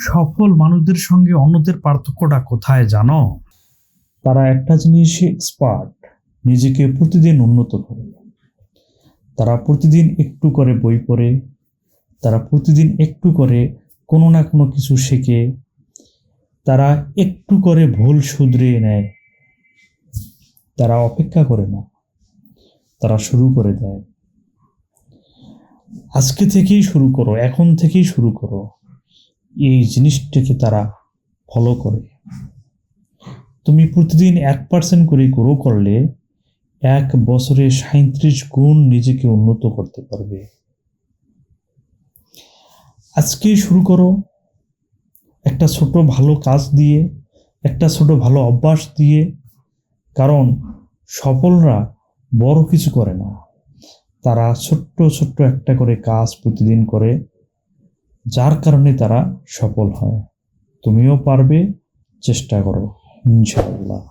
সফল মানুষদের সঙ্গে অন্যদের পার্থক্যটা কোথায় জানো? তারা একটা জিনিসে এক্সপার্ট, নিজেকে প্রতিদিন উন্নত করে। তারা প্রতিদিন একটু করে বই পড়ে, তারা প্রতিদিন একটু করে কোনো না কোনো কিছু শেখে, তারা একটু করে ভুল শুধরে নেয়। তারা অপেক্ষা করে না, তারা শুরু করে দেয়। আজকে থেকেই শুরু করো, এখন থেকেই শুরু করো। এই জিনিসটাকে তারা ফলো করে। তুমি প্রতিদিন 1% করে গ্রো করলে 1 বছরে 37 গুণ নিজেকে উন্নত করতে পারবে। আজকেই শুরু করো, একটা ছোট ভালো কাজ দিয়ে, একটা ছোট ভালো অভ্যাস দিয়ে। কারণ সফলরা বড় কিছু করে না, তারা ছোট্ট ছোট্ট একটা করে কাজ প্রতিদিন করে, যার কারণে তারা সফল হয়। তুমিও পারবে, চেষ্টা করো, ইনশাআল্লাহ।